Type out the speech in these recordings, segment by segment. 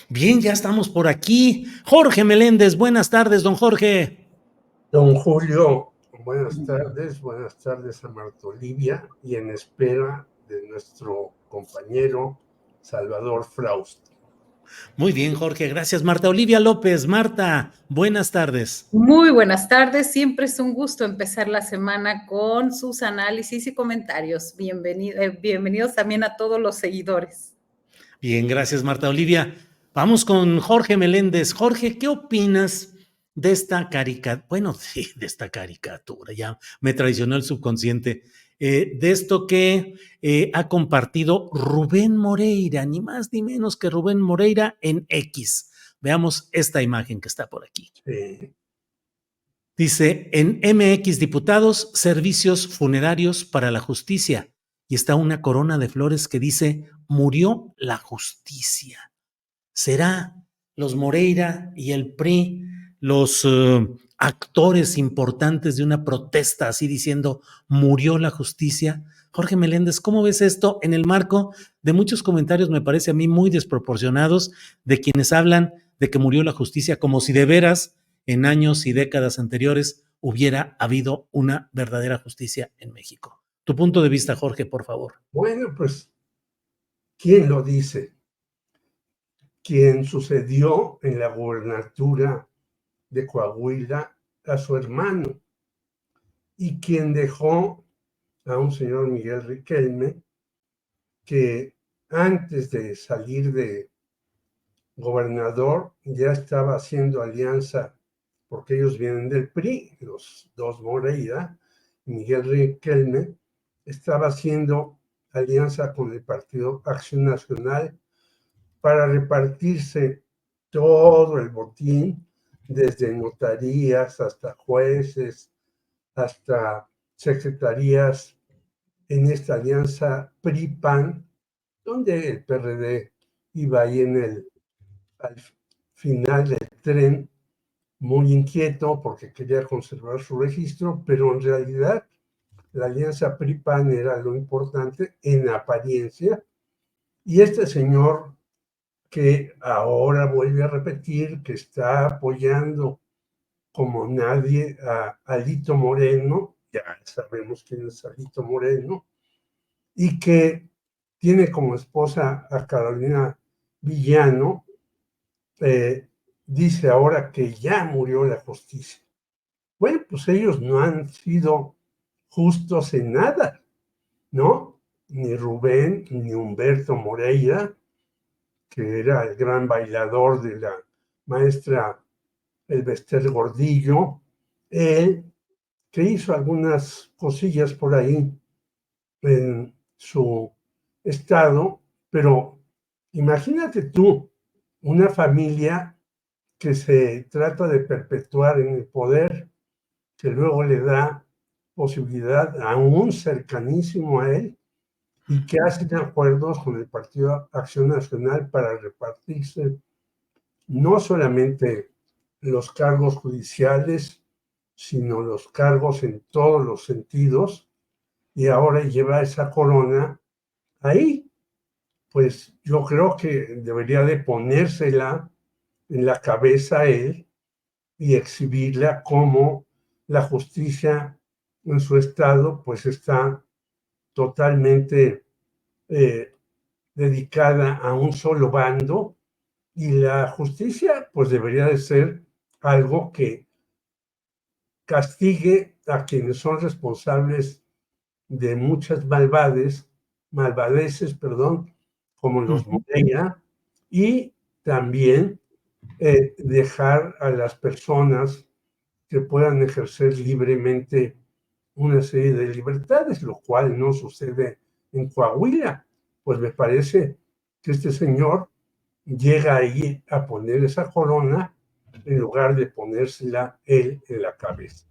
Bien, ya estamos por aquí. Jorge Meléndez, buenas tardes, don Jorge. Don Julio, buenas tardes a Marta Olivia y en espera de nuestro compañero Salvador Frausto. Muy bien, Jorge, gracias. Marta Olivia López, Marta, buenas tardes. Muy buenas tardes, siempre es un gusto empezar la semana con sus análisis y comentarios. Bienvenidos también a todos los seguidores. Bien, gracias, Marta Olivia. Vamos con Jorge Meléndez. Jorge, ¿qué opinas de esta caricatura? Bueno, sí, de esta caricatura, ya me traicionó el subconsciente. De esto que ha compartido Rubén Moreira, ni más ni menos que Rubén Moreira en X. Veamos esta imagen que está por aquí. Sí. Dice, en MX Diputados, servicios funerarios para la justicia. Y está una corona de flores que dice, murió la justicia. ¿Será los Moreira y el PRI los actores importantes de una protesta así diciendo, murió la justicia? Jorge Meléndez, ¿cómo ves esto en el marco de muchos comentarios, me parece a mí, muy desproporcionados de quienes hablan de que murió la justicia como si de veras en años y décadas anteriores hubiera habido una verdadera justicia en México? Tu punto de vista, Jorge, por favor. Bueno, pues, ¿quién lo dice? Quien sucedió en la gobernatura de Coahuila a su hermano y quien dejó a un señor Miguel Riquelme que antes de salir de gobernador ya estaba haciendo alianza, porque ellos vienen del PRI, los dos Moreira, Miguel Riquelme, estaba haciendo alianza con el Partido Acción Nacional para repartirse todo el botín, desde notarías hasta jueces, hasta secretarías, en esta alianza PRI-PAN, donde el PRD iba ahí al final del tren, muy inquieto porque quería conservar su registro, pero en realidad la alianza PRI-PAN era lo importante en apariencia, y este señor que ahora vuelve a repetir que está apoyando como nadie a Alito Moreno, ya sabemos quién es Alito Moreno, y que tiene como esposa a Carolina Villano, dice ahora que ya murió la justicia. Bueno, pues ellos no han sido justos en nada, ¿no? Ni Rubén, ni Humberto Moreira, que era el gran bailador de la maestra Elbester Gordillo, él que hizo algunas cosillas por ahí en su estado, pero imagínate tú, una familia que se trata de perpetuar en el poder, que luego le da posibilidad a un cercanísimo a él y que hacen acuerdos con el Partido Acción Nacional para repartirse no solamente los cargos judiciales, sino los cargos en todos los sentidos, y ahora lleva esa corona ahí. Pues yo creo que debería de ponérsela en la cabeza a él y exhibirla como la justicia en su estado pues está totalmente dedicada a un solo bando, y la justicia pues debería de ser algo que castigue a quienes son responsables de muchas malvadeces, como los Moreira, y también dejar a las personas que puedan ejercer libremente una serie de libertades, lo cual no sucede en Coahuila. Pues me parece que este señor llega ahí a poner esa corona en lugar de ponérsela él en la cabeza.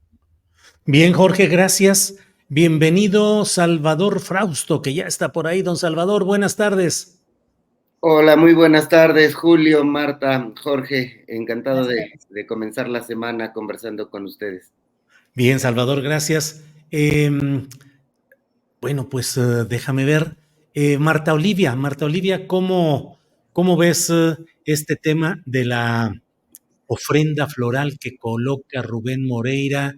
Bien, Jorge, gracias. Bienvenido Salvador Frausto, que ya está por ahí. Don Salvador, buenas tardes. Hola, muy buenas tardes, Julio, Marta, Jorge. Encantado de comenzar la semana conversando con ustedes. Bien, Salvador, gracias. Bueno, pues déjame ver. Marta Olivia, ¿cómo ¿Cómo ves este tema de la ofrenda floral que coloca Rubén Moreira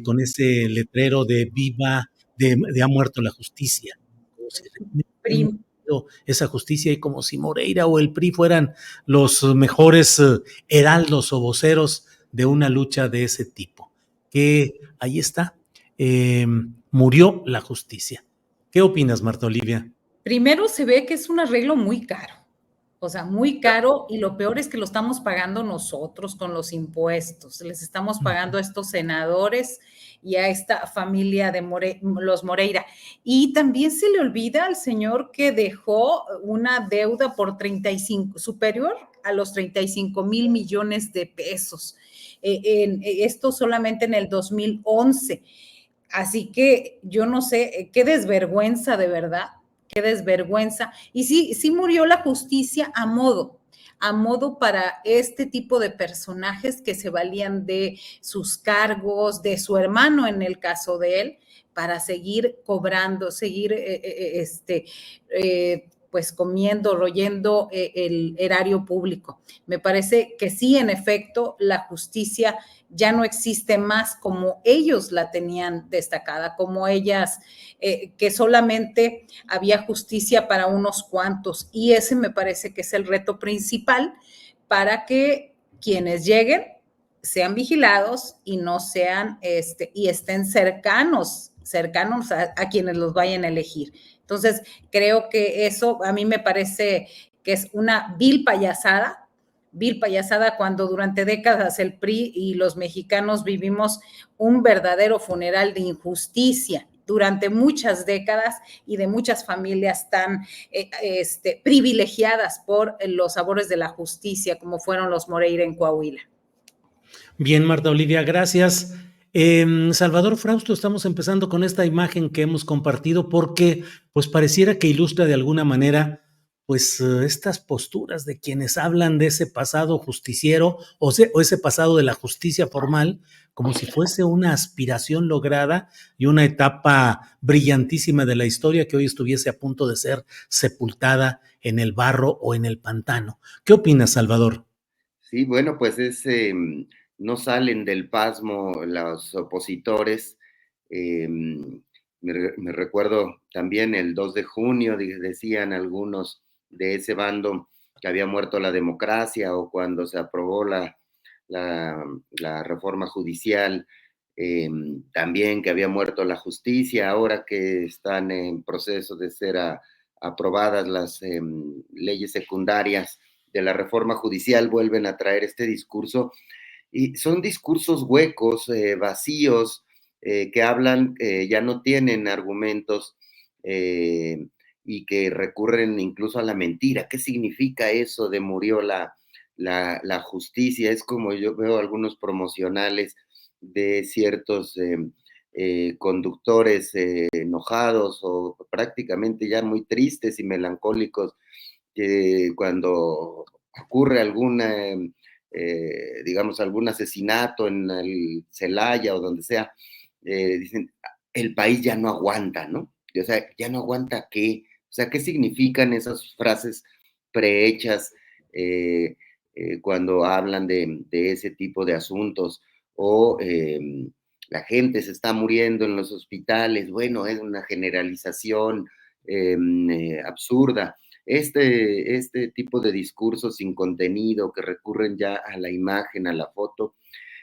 con ese letrero de viva, de ha muerto la justicia? Como si ha Prim- muerto esa justicia y como si Moreira o el PRI fueran los mejores heraldos o voceros de una lucha de ese tipo. Que ahí está, murió la justicia. ¿Qué opinas, Marta Olivia? Primero se ve que es un arreglo muy caro. O sea, muy caro, y lo peor es que lo estamos pagando nosotros con los impuestos. Les estamos pagando a estos senadores y a esta familia de los Moreira. Y también se le olvida al señor que dejó una deuda por 35, superior a los 35,000 millones de pesos. Esto solamente en el 2011. Así que yo no sé, qué desvergüenza de verdad, qué desvergüenza. Y sí, sí murió la justicia a modo para este tipo de personajes que se valían de sus cargos, de su hermano en el caso de él, para seguir cobrando, seguir pues comiendo, royendo el erario público. Me parece que sí, en efecto, la justicia ya no existe más como ellos la tenían destacada, como ellas, que solamente había justicia para unos cuantos. Y ese me parece que es el reto principal para que quienes lleguen sean vigilados y no sean, y estén cercanos a quienes los vayan a elegir. Entonces, creo que eso a mí me parece que es una vil payasada cuando durante décadas el PRI y los mexicanos vivimos un verdadero funeral de injusticia durante muchas décadas y de muchas familias tan privilegiadas por los sabores de la justicia como fueron los Moreira en Coahuila. Bien, Marta Olivia, gracias. Salvador Frausto, estamos empezando con esta imagen que hemos compartido porque pues pareciera que ilustra de alguna manera pues estas posturas de quienes hablan de ese pasado justiciero o ese pasado de la justicia formal como si fuese una aspiración lograda y una etapa brillantísima de la historia que hoy estuviese a punto de ser sepultada en el barro o en el pantano. ¿Qué opinas, Salvador? Sí, bueno, pues no salen del pasmo los opositores. Me recuerdo también el 2 de junio, decían algunos de ese bando que había muerto la democracia, o cuando se aprobó la reforma judicial, también que había muerto la justicia. Ahora que están en proceso de ser aprobadas las leyes secundarias de la reforma judicial, vuelven a traer este discurso, y son discursos huecos, vacíos, que hablan, ya no tienen argumentos, y que recurren incluso a la mentira. ¿Qué significa eso de murió la justicia? Es como yo veo algunos promocionales de ciertos conductores enojados o prácticamente ya muy tristes y melancólicos, que cuando ocurre digamos, algún asesinato en el Celaya o donde sea, dicen, el país ya no aguanta, ¿no? O sea, ya no aguanta qué, o sea, ¿qué significan esas frases prehechas cuando hablan de ese tipo de asuntos? O la gente se está muriendo en los hospitales. Bueno, es una generalización absurda. Este tipo de discursos sin contenido que recurren ya a la imagen, a la foto,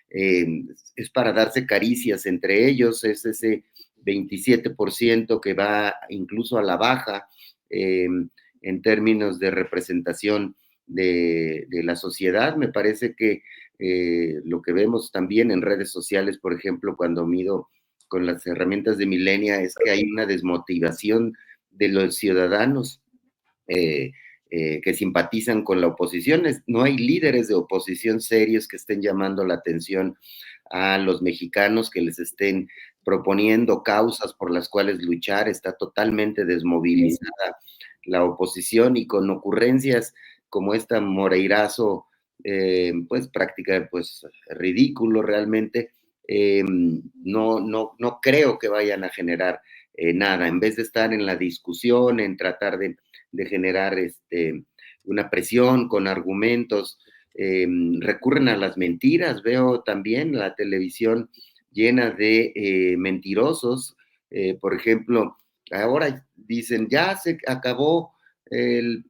es para darse caricias entre ellos. Es ese 27% que va incluso a la baja en términos de representación de la sociedad. Me parece que lo que vemos también en redes sociales, por ejemplo, cuando mido con las herramientas de Milenia, es que hay una desmotivación de los ciudadanos que simpatizan con la oposición. No hay líderes de oposición serios que estén llamando la atención a los mexicanos, que les estén proponiendo causas por las cuales luchar. Está totalmente desmovilizada la oposición, y con ocurrencias como esta Moreirazo, pues práctica, pues ridículo realmente. No creo que vayan a generar nada. En vez de estar en la discusión, en tratar de generar una presión, con argumentos, recurren a las mentiras. Veo también la televisión llena de mentirosos. Por ejemplo, ahora dicen, ya se acabó el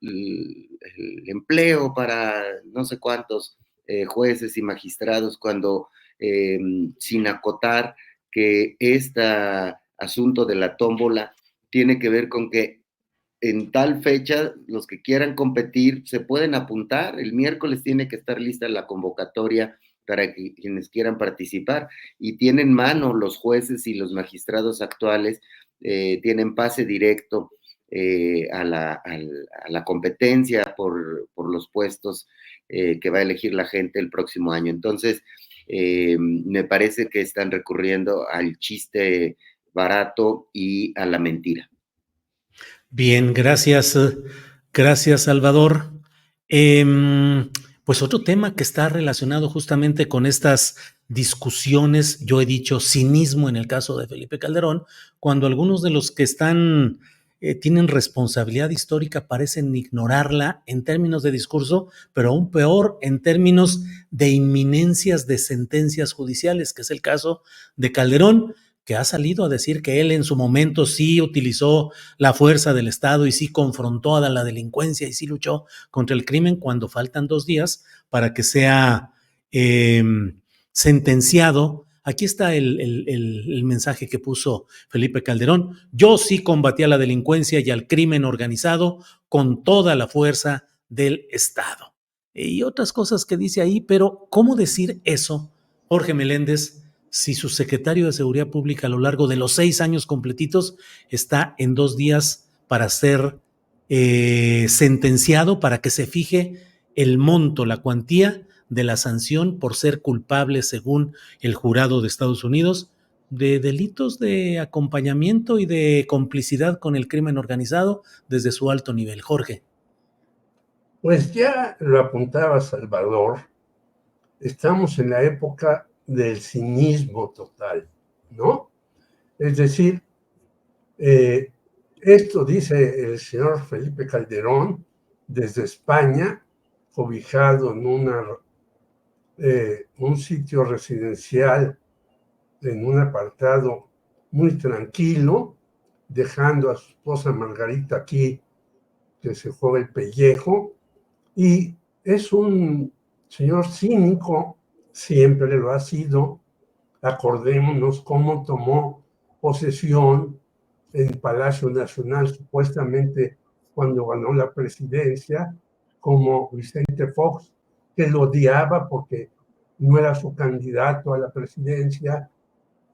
empleo para no sé cuántos jueces y magistrados, cuando sin acotar que este asunto de la tómbola tiene que ver con que en tal fecha los que quieran competir se pueden apuntar. El miércoles tiene que estar lista la convocatoria para que quienes quieran participar, y tienen mano los jueces y los magistrados actuales, tienen pase directo a la competencia por los puestos que va a elegir la gente el próximo año. Entonces, me parece que están recurriendo al chiste barato y a la mentira. Bien, gracias, gracias, Salvador. Pues otro tema que está relacionado justamente con estas discusiones, yo he dicho cinismo en el caso de Felipe Calderón, cuando algunos de los que tienen responsabilidad histórica parecen ignorarla en términos de discurso, pero aún peor en términos de inminencias de sentencias judiciales, que es el caso de Calderón, que ha salido a decir que él en su momento sí utilizó la fuerza del Estado y sí confrontó a la delincuencia y sí luchó contra el crimen, cuando faltan 2 días para que sea sentenciado. Aquí está el mensaje que puso Felipe Calderón. Yo sí combatí a la delincuencia y al crimen organizado con toda la fuerza del Estado. Y otras cosas que dice ahí, pero ¿cómo decir eso, Jorge Meléndez, si su secretario de Seguridad Pública a lo largo de los 6 años completitos está en 2 días para ser sentenciado, para que se fije el monto, la cuantía de la sanción por ser culpable, según el jurado de Estados Unidos, de delitos de acompañamiento y de complicidad con el crimen organizado desde su alto nivel? Jorge. Pues ya lo apuntaba Salvador, estamos en la época del cinismo total, ¿no? Es decir, esto dice el señor Felipe Calderón desde España, cobijado en un sitio residencial, en un apartado muy tranquilo, dejando a su esposa Margarita aquí, que se juega el pellejo, y es un señor cínico, siempre lo ha sido. Acordémonos cómo tomó posesión en Palacio Nacional, supuestamente cuando ganó la presidencia, como Vicente Fox, que lo odiaba porque no era su candidato a la presidencia.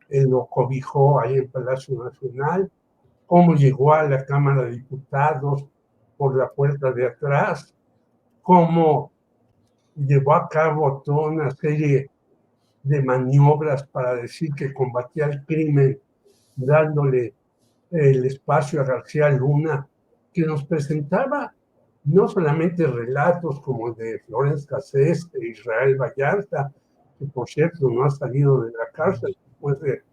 Él lo cobijó ahí en Palacio Nacional, cómo llegó a la Cámara de Diputados por la puerta de atrás, cómo llevó a cabo toda una serie de maniobras para decir que combatía el crimen, dándole el espacio a García Luna, que nos presentaba no solamente relatos como el de Florence Cassés, de Israel Vallarta, que por cierto no ha salido de la cárcel después de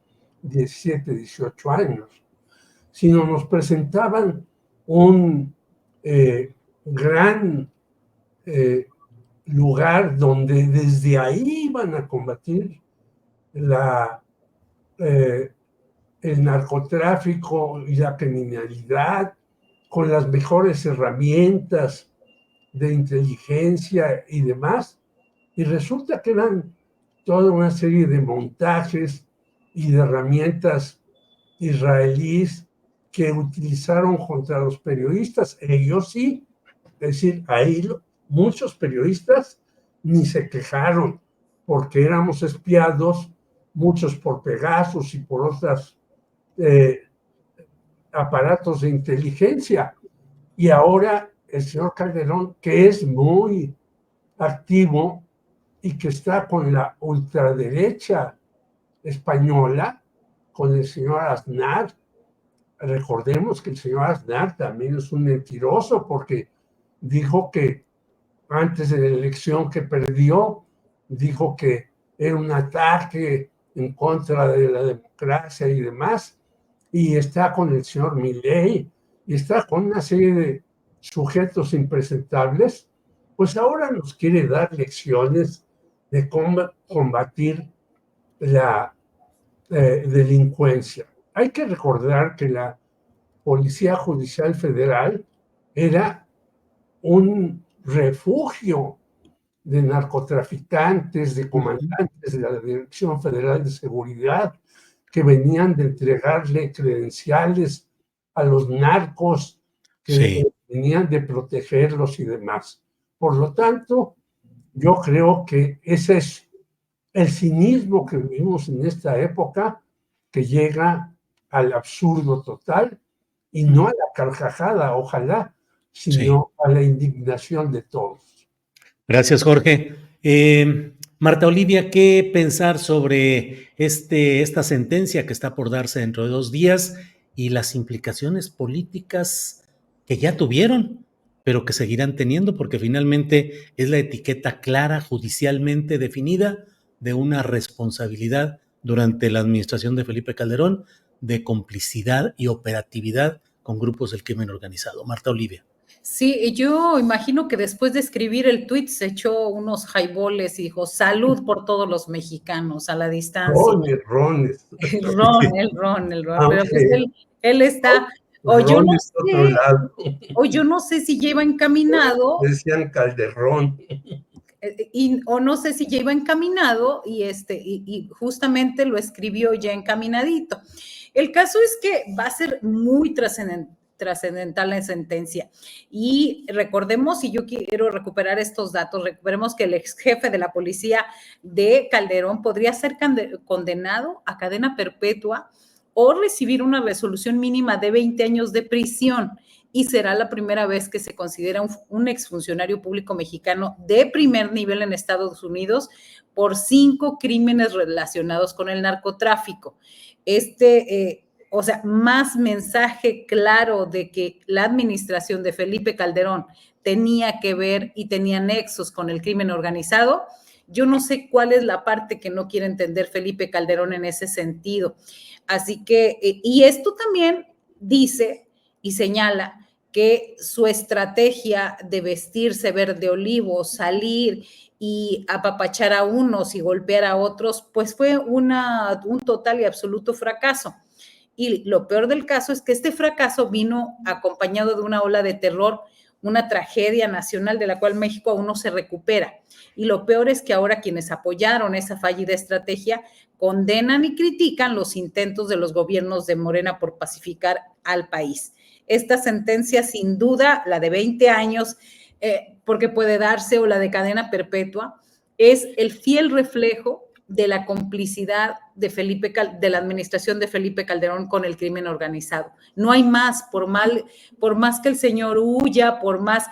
17, 18 años, sino nos presentaban un gran lugar donde desde ahí iban a combatir el narcotráfico y la criminalidad con las mejores herramientas de inteligencia y demás. Y resulta que eran toda una serie de montajes y de herramientas israelíes que utilizaron contra los periodistas. Ellos sí, es decir, ahí muchos periodistas ni se quejaron porque éramos espiados, muchos por Pegasus y por otros aparatos de inteligencia. Y ahora el señor Calderón, que es muy activo y que está con la ultraderecha española, con el señor Aznar. Recordemos que el señor Aznar también es un mentiroso porque dijo que antes de la elección que perdió, dijo que era un ataque en contra de la democracia y demás, y está con el señor Milei, y está con una serie de sujetos impresentables, pues ahora nos quiere dar lecciones de cómo combatir la delincuencia. Hay que recordar que la Policía Judicial Federal era un refugio de narcotraficantes, de comandantes de la Dirección Federal de Seguridad, que venían de entregarle credenciales a los narcos, que venían de protegerlos y demás. Por lo tanto, yo creo que ese es el cinismo que vivimos en esta época, que llega al absurdo total y no a la carcajada, ojalá, sino a la indignación de todos. Gracias, Jorge. Marta Olivia, ¿qué pensar sobre esta sentencia que está por darse dentro de 2 días y las implicaciones políticas que ya tuvieron, pero que seguirán teniendo, porque finalmente es la etiqueta clara, judicialmente definida, de una responsabilidad durante la administración de Felipe Calderón de complicidad y operatividad con grupos del crimen organizado? Marta Olivia. Sí, yo imagino que después de escribir el tuit se echó unos highballs y dijo, salud por todos los mexicanos a la distancia. El ron. Pero pues él está, o yo no sé si lleva encaminado. Decían Calderón. O no sé si ya iba encaminado y justamente lo escribió ya encaminadito. El caso es que va a ser muy trascendental la sentencia. Y recordemos, y yo quiero recuperar estos datos, recuperemos que el ex jefe de la policía de Calderón podría ser condenado a cadena perpetua o recibir una resolución mínima de 20 años de prisión. Y será la primera vez que se considera un exfuncionario público mexicano de primer nivel en Estados Unidos por 5 crímenes relacionados con el narcotráfico. O sea, más mensaje claro de que la administración de Felipe Calderón tenía que ver y tenía nexos con el crimen organizado. Yo no sé cuál es la parte que no quiere entender Felipe Calderón en ese sentido. Así que, y esto también dice y señala que su estrategia de vestirse verde olivo, salir y apapachar a unos y golpear a otros, pues fue un total y absoluto fracaso. Y lo peor del caso es que este fracaso vino acompañado de una ola de terror, una tragedia nacional de la cual México aún no se recupera. Y lo peor es que ahora quienes apoyaron esa fallida estrategia condenan y critican los intentos de los gobiernos de Morena por pacificar al país. Esta sentencia, sin duda, la de 20 años, porque puede darse, o la de cadena perpetua, es el fiel reflejo de la complicidad de la administración de Felipe Calderón con el crimen organizado. No hay más, por más que el señor huya, por más,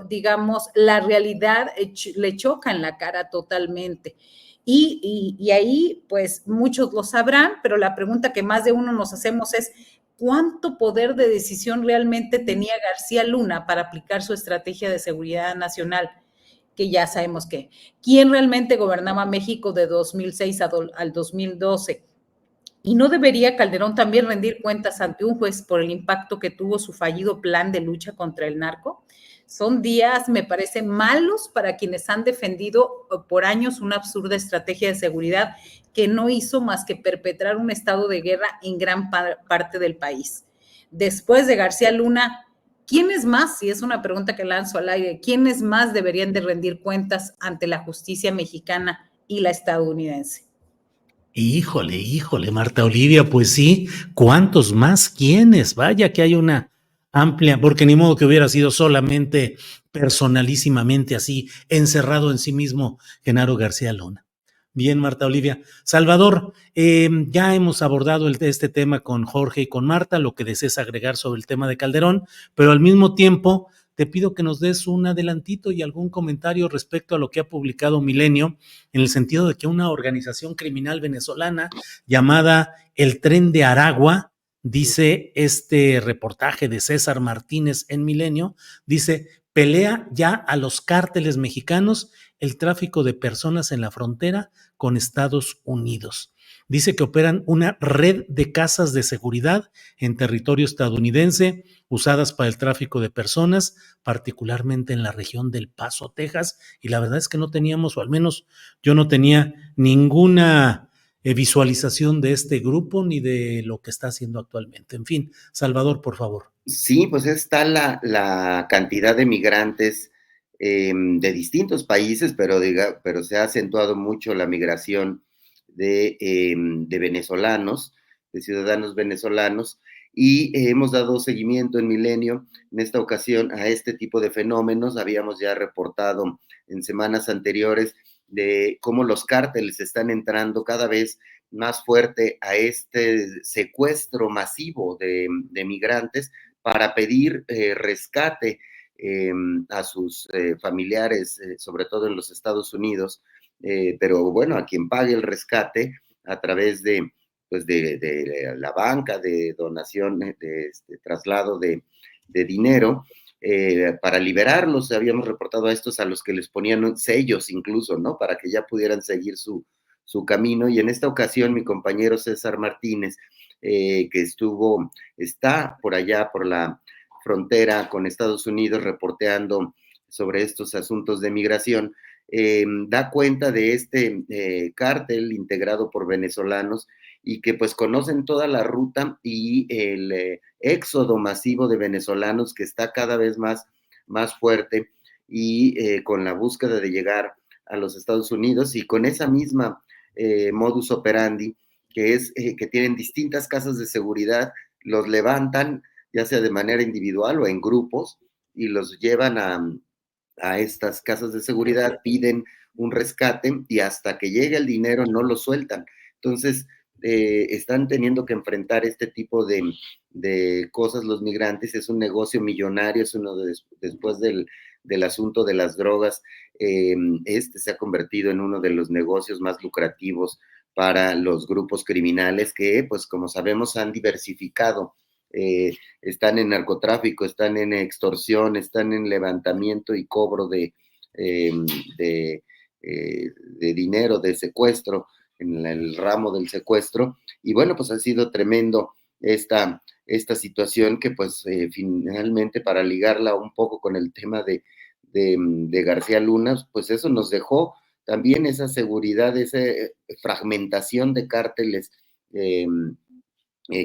digamos, la realidad le choca en la cara totalmente. Y ahí, pues, muchos lo sabrán, pero la pregunta que más de uno nos hacemos es, ¿cuánto poder de decisión realmente tenía García Luna para aplicar su estrategia de seguridad nacional? Que ya sabemos que quién realmente gobernaba México de 2006 al 2012. ¿Y no debería Calderón también rendir cuentas ante un juez por el impacto que tuvo su fallido plan de lucha contra el narco? Son días, me parece, malos para quienes han defendido por años una absurda estrategia de seguridad que no hizo más que perpetrar un estado de guerra en gran parte del país. Después de García Luna, ¿quiénes más? Si es una pregunta que lanzo al aire, ¿quiénes más deberían de rendir cuentas ante la justicia mexicana y la estadounidense? Híjole, Marta Olivia, pues sí, ¿cuántos más? ¿Quiénes? Vaya que hay una amplia, porque ni modo que hubiera sido solamente personalísimamente así, encerrado en sí mismo Genaro García Luna. Bien, Marta Olivia. Salvador, ya hemos abordado este tema con Jorge y con Marta, lo que desees agregar sobre el tema de Calderón, pero al mismo tiempo te pido que nos des un adelantito y algún comentario respecto a lo que ha publicado Milenio, en el sentido de que una organización criminal venezolana llamada El Tren de Aragua, dice este reportaje de César Martínez en Milenio, dice, pelea ya a los cárteles mexicanos el tráfico de personas en la frontera con Estados Unidos. Dice que operan una red de casas de seguridad en territorio estadounidense usadas para el tráfico de personas, particularmente en la región del Paso, Texas, y la verdad es que no teníamos, o al menos yo no tenía ninguna visualización de este grupo ni de lo que está haciendo actualmente. En fin, Salvador, por favor. Sí, pues está la cantidad de migrantes de distintos países, pero se ha acentuado mucho la migración de venezolanos, de ciudadanos venezolanos, y hemos dado seguimiento en Milenio, en esta ocasión, a este tipo de fenómenos. Habíamos ya reportado en semanas anteriores de cómo los cárteles están entrando cada vez más fuerte a este secuestro masivo de migrantes para pedir rescate a sus familiares, sobre todo en los Estados Unidos, pero bueno, a quien pague el rescate a través de, pues de la banca, de donación, de traslado de dinero, para liberarlos. Habíamos reportado a estos a los que les ponían sellos incluso, ¿no? Para que ya pudieran seguir su camino. Y en esta ocasión mi compañero César Martínez, que está por allá, por la frontera con Estados Unidos, reporteando sobre estos asuntos de migración, da cuenta de este cártel integrado por venezolanos y que pues conocen toda la ruta y el éxodo masivo de venezolanos que está cada vez más fuerte y con la búsqueda de llegar a los Estados Unidos, y con esa misma modus operandi, que es que tienen distintas casas de seguridad, los levantan ya sea de manera individual o en grupos, y los llevan a estas casas de seguridad, piden un rescate y hasta que llegue el dinero no lo sueltan. Entonces, están teniendo que enfrentar este tipo de cosas los migrantes. Es un negocio millonario, es uno después del asunto de las drogas, se ha convertido en uno de los negocios más lucrativos para los grupos criminales que, pues como sabemos, han diversificado. Están en narcotráfico, están en extorsión, están en levantamiento y cobro de dinero, de secuestro, en el ramo del secuestro. Y bueno, pues ha sido tremendo esta situación que pues finalmente, para ligarla un poco con el tema de García Luna, pues eso nos dejó también esa seguridad, esa fragmentación de cárteles que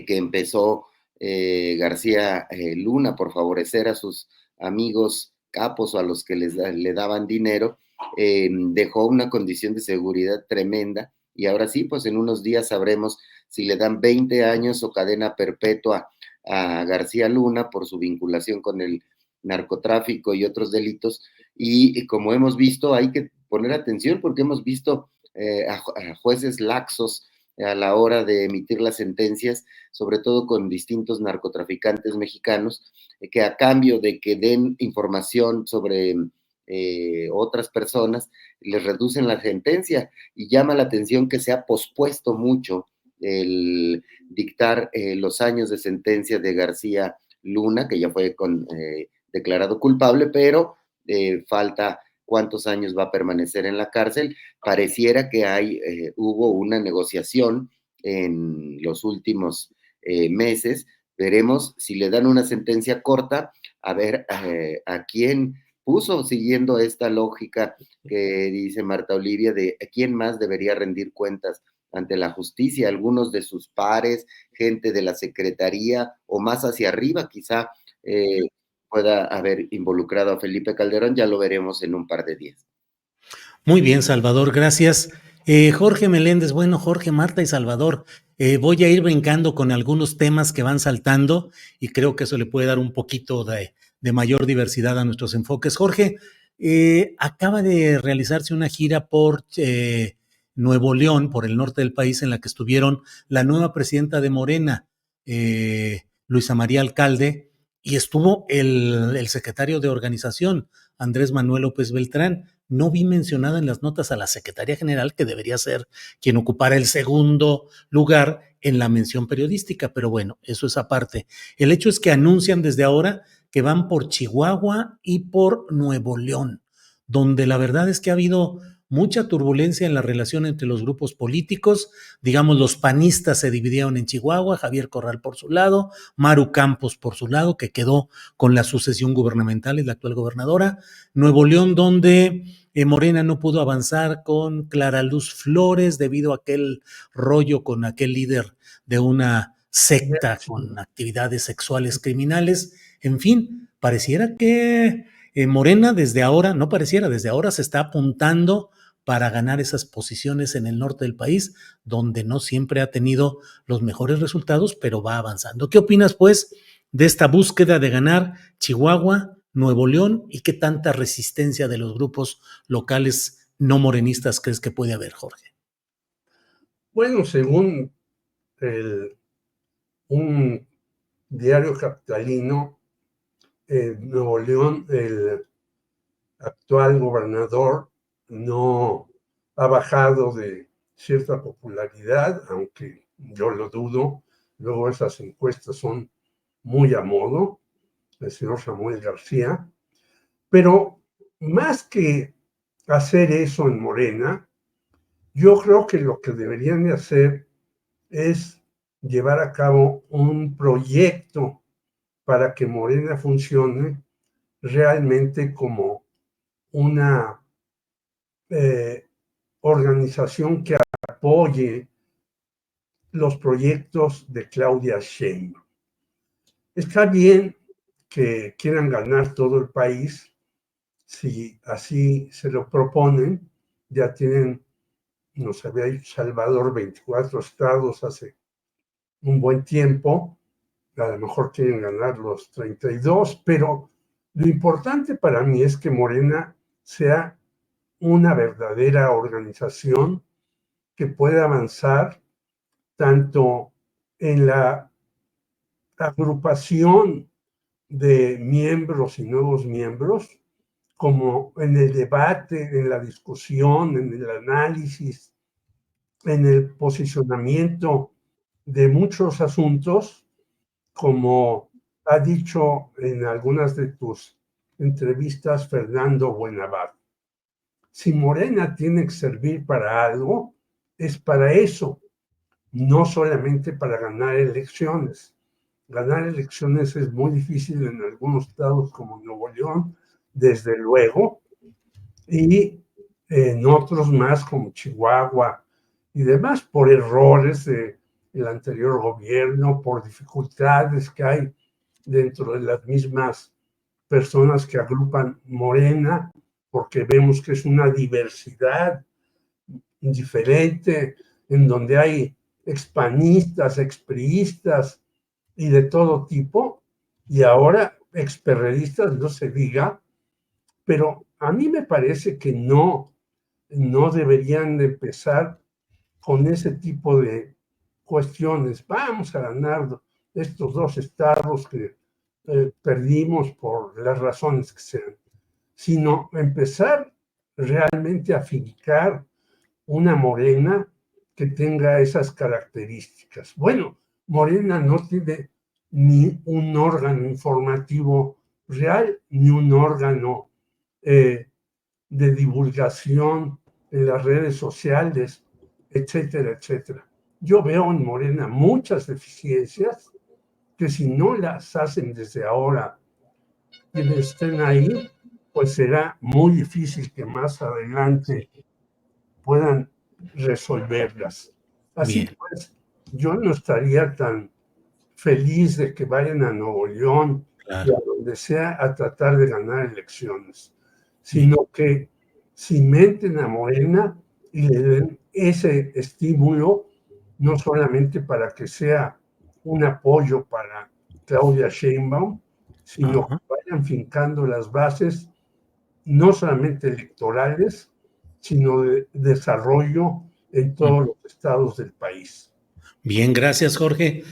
empezó García Luna por favorecer a sus amigos capos o a los que le daban dinero. Dejó una condición de seguridad tremenda, y ahora sí, pues en unos días sabremos si le dan 20 años o cadena perpetua a García Luna por su vinculación con el narcotráfico y otros delitos. Y como hemos visto, hay que poner atención porque hemos visto a jueces laxos a la hora de emitir las sentencias, sobre todo con distintos narcotraficantes mexicanos, que a cambio de que den información sobre otras personas, les reducen la sentencia. Y llama la atención que se ha pospuesto mucho el dictar los años de sentencia de García Luna, que ya fue declarado culpable, pero falta cuántos años va a permanecer en la cárcel. Pareciera que hubo una negociación en los últimos meses. Veremos si le dan una sentencia corta, a ver a quién puso, siguiendo esta lógica que dice Marta Olivia, de a quién más debería rendir cuentas ante la justicia, algunos de sus pares, gente de la secretaría o más hacia arriba, quizá pueda haber involucrado a Felipe Calderón. Ya lo veremos en un par de días. Muy bien, Salvador, gracias. Jorge Meléndez, bueno, Jorge, Marta y Salvador, voy a ir brincando con algunos temas que van saltando y creo que eso le puede dar un poquito de mayor diversidad a nuestros enfoques. Jorge, acaba de realizarse una gira por Nuevo León, por el norte del país, en la que estuvieron la nueva presidenta de Morena, Luisa María Alcalde, y estuvo el secretario de organización, Andrés Manuel López Beltrán. No vi mencionada en las notas a la Secretaría General, que debería ser quien ocupara el segundo lugar en la mención periodística, pero bueno, eso es aparte. El hecho es que anuncian desde ahora que van por Chihuahua y por Nuevo León, donde la verdad es que ha habido mucha turbulencia en la relación entre los grupos políticos. Digamos, los panistas se dividieron en Chihuahua, Javier Corral por su lado, Maru Campos por su lado, que quedó con la sucesión gubernamental, es la actual gobernadora. Nuevo León, donde Morena no pudo avanzar con Clara Luz Flores debido a aquel rollo con aquel líder de una secta con actividades sexuales criminales. En fin, pareciera que Morena desde ahora, no pareciera, desde ahora se está apuntando para ganar esas posiciones en el norte del país, donde no siempre ha tenido los mejores resultados, pero va avanzando. ¿Qué opinas, pues, de esta búsqueda de ganar Chihuahua, Nuevo León, y qué tanta resistencia de los grupos locales no morenistas crees que puede haber, Jorge? Bueno, según un diario capitalino, en Nuevo León, el actual gobernador no ha bajado de cierta popularidad, aunque yo lo dudo. Luego esas encuestas son muy a modo, el señor Samuel García. Pero más que hacer eso en Morena, yo creo que lo que deberían de hacer es llevar a cabo un proyecto para que Morena funcione realmente como una organización que apoye los proyectos de Claudia Sheinbaum. Está bien que quieran ganar todo el país, si así se lo proponen. Ya tienen, nos había dicho Salvador, 24 estados hace un buen tiempo, a lo mejor quieren ganar los 32, pero lo importante para mí es que Morena sea una verdadera organización que pueda avanzar tanto en la agrupación de miembros y nuevos miembros, como en el debate, en la discusión, en el análisis, en el posicionamiento de muchos asuntos, como ha dicho en algunas de tus entrevistas Fernando Buenavart. Si Morena tiene que servir para algo, es para eso, no solamente para ganar elecciones. Ganar elecciones es muy difícil en algunos estados como Nuevo León, desde luego, y en otros más como Chihuahua y demás, por errores del anterior gobierno, por dificultades que hay dentro de las mismas personas que agrupan Morena, porque vemos que es una diversidad diferente, en donde hay expanistas, expriistas y de todo tipo, y ahora experredistas, no se diga, pero a mí me parece que no deberían de empezar con ese tipo de cuestiones. Vamos a ganar estos 2 estados que perdimos por las razones que sean, sino empezar realmente a fincar una Morena que tenga esas características. Bueno, Morena no tiene ni un órgano informativo real, ni un órgano de divulgación en las redes sociales, etcétera, etcétera. Yo veo en Morena muchas deficiencias que si no las hacen desde ahora quienes estén ahí, pues será muy difícil que más adelante puedan resolverlas. Así Bien. pues, yo no estaría tan feliz de que vayan a Nuevo León y a donde sea a tratar de ganar elecciones, sino que cimenten a Morena y le den ese estímulo, no solamente para que sea un apoyo para Claudia Sheinbaum, sino que vayan fincando las bases no solamente electorales, sino de desarrollo en todos los estados del país. Bien, gracias, Jorge.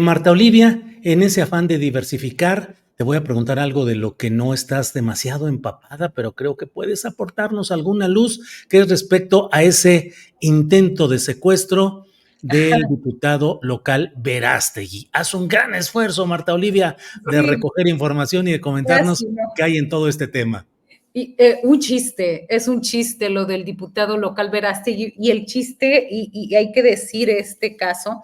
Marta Olivia, en ese afán de diversificar, te voy a preguntar algo de lo que no estás demasiado empapada, pero creo que puedes aportarnos alguna luz, que es respecto a ese intento de secuestro del diputado local Verástegui. Haz un gran esfuerzo, Marta Olivia, de recoger información y de comentarnos qué hay en todo este tema. Y, es un chiste lo del diputado local Verástegui, y el chiste, y hay que decir este caso,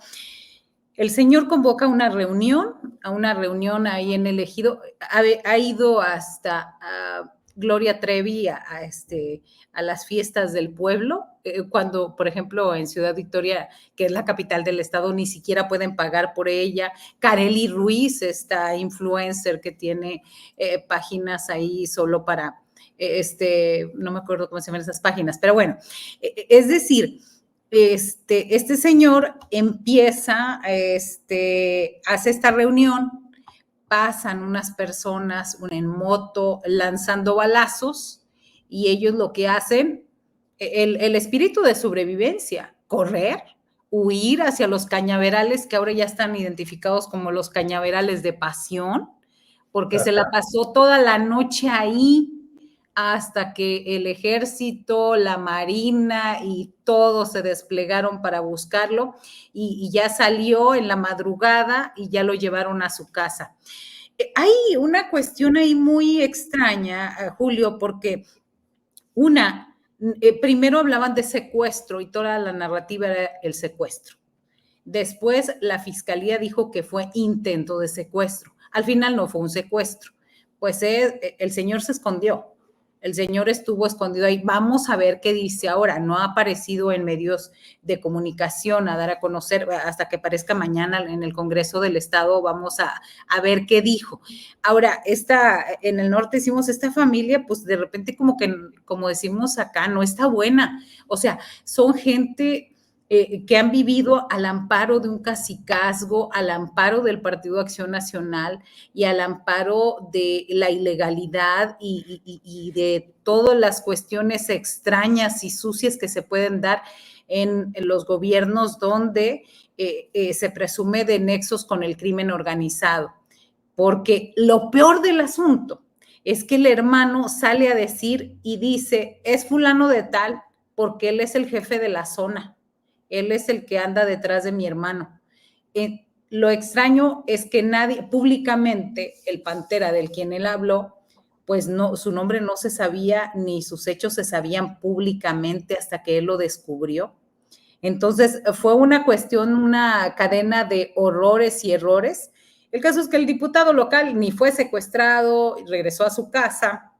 el señor convoca a una reunión ahí en el Ejido, ha ido hasta Gloria Trevi a las fiestas del pueblo, cuando, por ejemplo, en Ciudad Victoria, que es la capital del estado, ni siquiera pueden pagar por ella. Kareli Ruiz, esta influencer que tiene páginas ahí solo para, no me acuerdo cómo se llaman esas páginas, pero bueno, es decir, este señor empieza, hace esta reunión, pasan unas personas en moto lanzando balazos, y ellos lo que hacen, el espíritu de sobrevivencia, correr, huir hacia los cañaverales, que ahora ya están identificados como los cañaverales de Pasión, porque se la pasó toda la noche ahí hasta que el ejército, la marina y todos se desplegaron para buscarlo, y ya salió en la madrugada y ya lo llevaron a su casa. Hay una cuestión ahí muy extraña, Julio, porque primero hablaban de secuestro y toda la narrativa era el secuestro. Después la fiscalía dijo que fue intento de secuestro. Al final no fue un secuestro, pues el señor se escondió. El señor estuvo escondido ahí. Vamos a ver qué dice ahora. No ha aparecido en medios de comunicación a dar a conocer hasta que aparezca mañana en el Congreso del Estado. Vamos a ver qué dijo. Ahora, en el norte decimos, esta familia, pues de repente como decimos acá, no está buena. O sea, son gente que han vivido al amparo de un cacicazgo, al amparo del Partido Acción Nacional y al amparo de la ilegalidad y de todas las cuestiones extrañas y sucias que se pueden dar en los gobiernos donde se presume de nexos con el crimen organizado. Porque lo peor del asunto es que el hermano sale a decir y dice, es fulano de tal, porque él es el jefe de la zona. Él es el que anda detrás de mi hermano. Lo extraño es que nadie, públicamente, el Pantera del quien él habló, pues no, su nombre no se sabía, ni sus hechos se sabían públicamente hasta que él lo descubrió. Entonces, fue una cuestión, una cadena de horrores y errores. El caso es que el diputado local ni fue secuestrado, regresó a su casa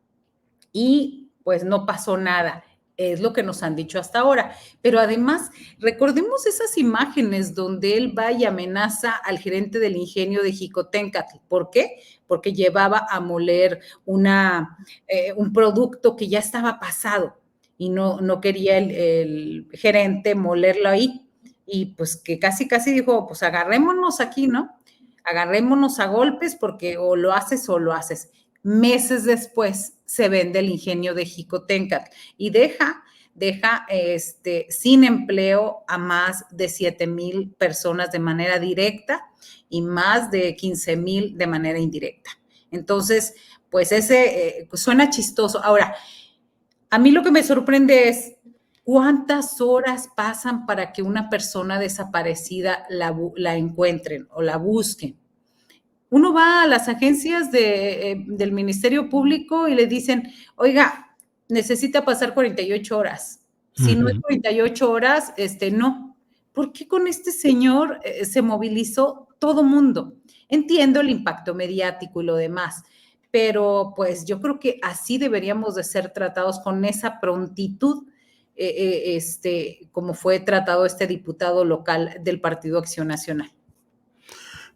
y pues no pasó nada. Es lo que nos han dicho hasta ahora. Pero además, recordemos esas imágenes donde él va y amenaza al gerente del ingenio de Jicotencatl. ¿Por qué? Porque llevaba a moler un producto que ya estaba pasado y no quería el gerente molerlo ahí. Y pues que casi dijo, pues agarrémonos aquí, ¿no? Agarrémonos a golpes porque o lo haces o lo haces. Meses después se vende el ingenio de Jicotencatl y deja sin empleo a más de 7,000 personas de manera directa y más de 15,000 de manera indirecta. Entonces, pues suena chistoso. Ahora, a mí lo que me sorprende es cuántas horas pasan para que una persona desaparecida la encuentren o la busquen. Uno va a las agencias del Ministerio Público y le dicen, oiga, necesita pasar 48 horas. Si no es 48 horas, no. ¿Por qué con este señor se movilizó todo mundo? Entiendo el impacto mediático y lo demás, pero pues yo creo que así deberíamos de ser tratados, con esa prontitud, como fue tratado este diputado local del Partido Acción Nacional.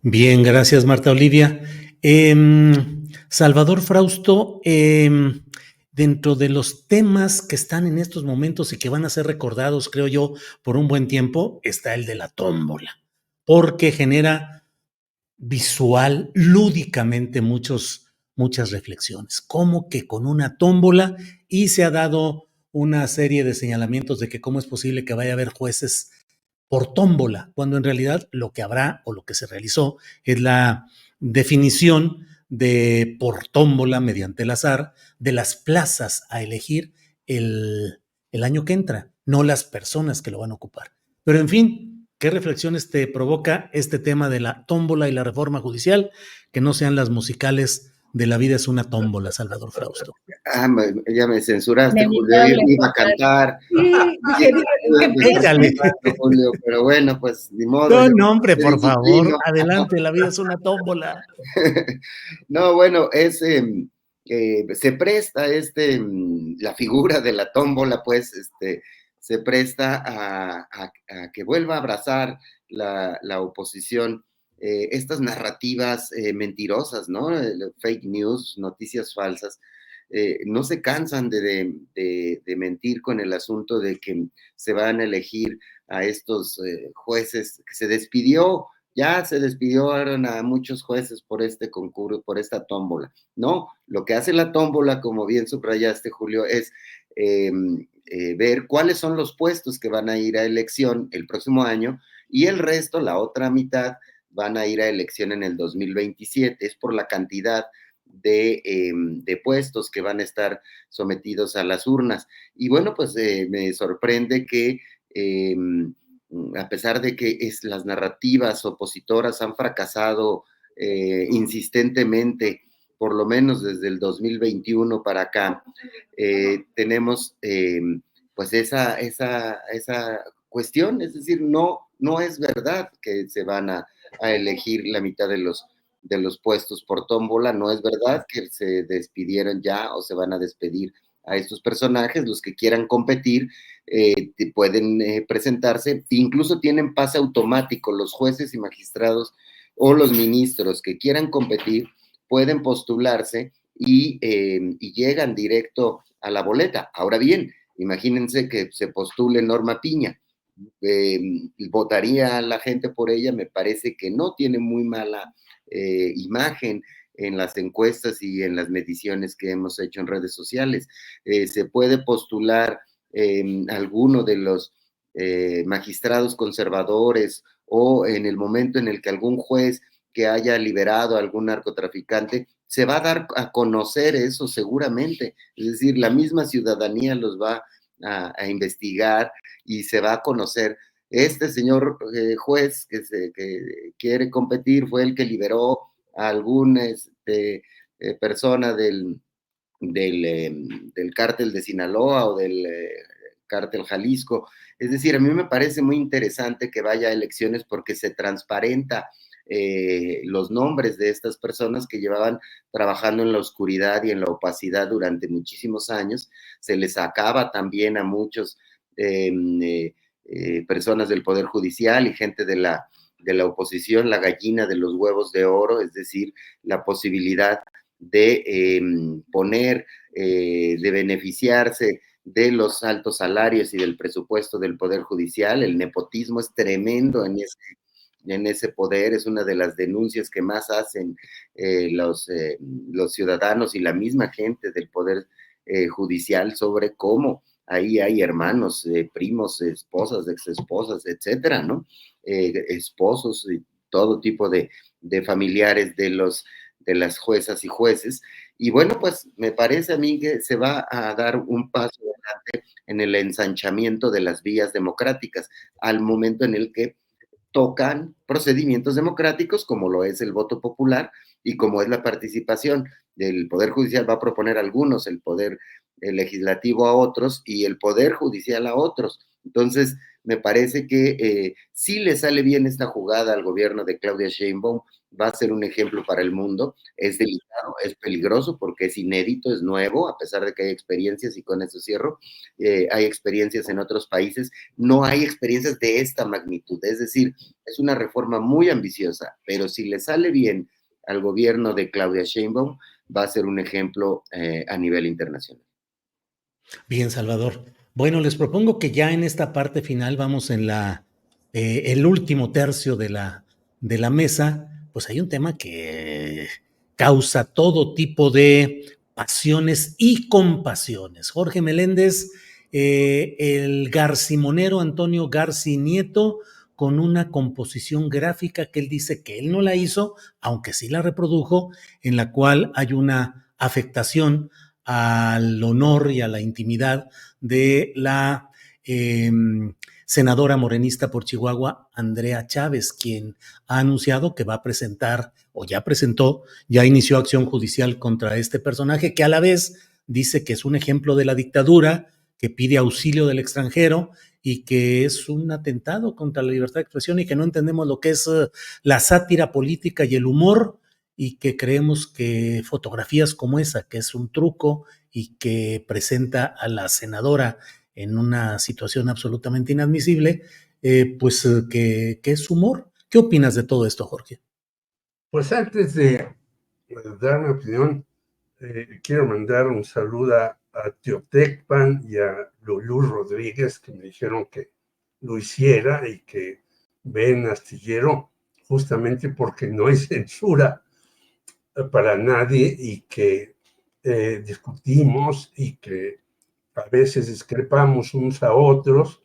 Bien, gracias, Marta Olivia. Salvador Frausto, dentro de los temas que están en estos momentos y que van a ser recordados, creo yo, por un buen tiempo, está el de la tómbola, porque genera visual, lúdicamente muchas reflexiones. ¿Cómo que con una tómbola? Y se ha dado una serie de señalamientos de que cómo es posible que vaya a haber jueces por tómbola, cuando en realidad lo que habrá o lo que se realizó es la definición de por tómbola mediante el azar de las plazas a elegir el año que entra, no las personas que lo van a ocupar. Pero en fin, ¿qué reflexiones te provoca este tema de la tómbola y la reforma judicial? Que no sean las musicales de La vida es una tómbola, Salvador Frausto? Ya me censuraste, Julio. Inevitable. Yo iba a cantar. Sí, dije, Échale. Julio, pero bueno, pues ni modo. No, yo no, hombre, me por favor, disciplino. adelante, La vida es una tómbola. No, bueno, se presta la figura de la tómbola, pues, se presta a que vuelva a abrazar la oposición estas narrativas mentirosas, ¿no? Fake news, noticias falsas. No se cansan de mentir con el asunto de que se van a elegir a estos jueces que ya se despidieron a muchos jueces por este concurso, por esta tómbola. No, lo que hace la tómbola, como bien subrayaste, Julio, es ver cuáles son los puestos que van a ir a elección el próximo año y el resto, la otra mitad, van a ir a elección en el 2027. Es por la cantidad de puestos que van a estar sometidos a las urnas. Y bueno, pues me sorprende que a pesar de que las narrativas opositoras han fracasado insistentemente, por lo menos desde el 2021 para acá, tenemos pues esa cuestión, es decir, no es verdad que se van a elegir la mitad de los puestos por tómbola, no es verdad que se despidieron ya o se van a despedir a estos personajes. Los que quieran competir pueden presentarse, incluso tienen pase automático. Los jueces y magistrados o los ministros que quieran competir pueden postularse y llegan directo a la boleta. Ahora bien, imagínense que se postule Norma Piña. ¿Votaría la gente por ella? Me parece que no, tiene muy mala imagen en las encuestas y en las mediciones que hemos hecho en redes sociales. Se puede postular alguno de los magistrados conservadores o en el momento en el que algún juez que haya liberado a algún narcotraficante, se va a dar a conocer eso seguramente. Es decir, la misma ciudadanía los va a investigar y se va a conocer. Este señor juez que quiere competir fue el que liberó a alguna persona del cártel de Sinaloa o del cártel Jalisco. Es decir, a mí me parece muy interesante que vaya a elecciones porque se transparenta los nombres de estas personas que llevaban trabajando en la oscuridad y en la opacidad durante muchísimos años. Se les acaba también a muchos personas del Poder Judicial y gente de la oposición la gallina de los huevos de oro, es decir, la posibilidad de poner, de beneficiarse de los altos salarios y del presupuesto del Poder Judicial. El nepotismo es tremendo en ese poder, es una de las denuncias que más hacen los ciudadanos y la misma gente del Poder Judicial sobre cómo ahí hay hermanos, primos, esposas, exesposas, etcétera, ¿no? Esposos y todo tipo de familiares de las juezas y jueces. Y bueno, pues me parece a mí que se va a dar un paso adelante en el ensanchamiento de las vías democráticas al momento en el que tocan procedimientos democráticos como lo es el voto popular y como es la participación del Poder Judicial. Va a proponer algunos, el Poder Legislativo a otros y el Poder Judicial a otros. Entonces, me parece que si le sale bien esta jugada al gobierno de Claudia Sheinbaum, va a ser un ejemplo para el mundo. Es delicado, es peligroso porque es inédito, es nuevo, a pesar de que hay experiencias, y con eso cierro, hay experiencias en otros países, no hay experiencias de esta magnitud. Es decir, es una reforma muy ambiciosa, pero si le sale bien al gobierno de Claudia Sheinbaum, va a ser un ejemplo a nivel internacional. Bien, Salvador. Bueno, les propongo que ya en esta parte final vamos en el último tercio de la mesa. Pues hay un tema que causa todo tipo de pasiones y compasiones. Jorge Meléndez, el garcimonero Antonio Garci Nieto, con una composición gráfica que él dice que él no la hizo, aunque sí la reprodujo, en la cual hay una afectación al honor y a la intimidad de la senadora morenista por Chihuahua, Andrea Chávez, quien ha anunciado que va a presentar, o ya presentó, ya inició acción judicial contra este personaje, que a la vez dice que es un ejemplo de la dictadura, que pide auxilio del extranjero y que es un atentado contra la libertad de expresión y que no entendemos lo que es la sátira política y el humor, y que creemos que fotografías como esa, que es un truco y que presenta a la senadora en una situación absolutamente inadmisible, que es humor. ¿Qué opinas de todo esto, Jorge? Pues antes de dar mi opinión, quiero mandar un saludo a Teotecpan y a Lulú Rodríguez, que me dijeron que lo hiciera y que ven Astillero justamente porque no hay censura para nadie y que discutimos y que a veces discrepamos unos a otros,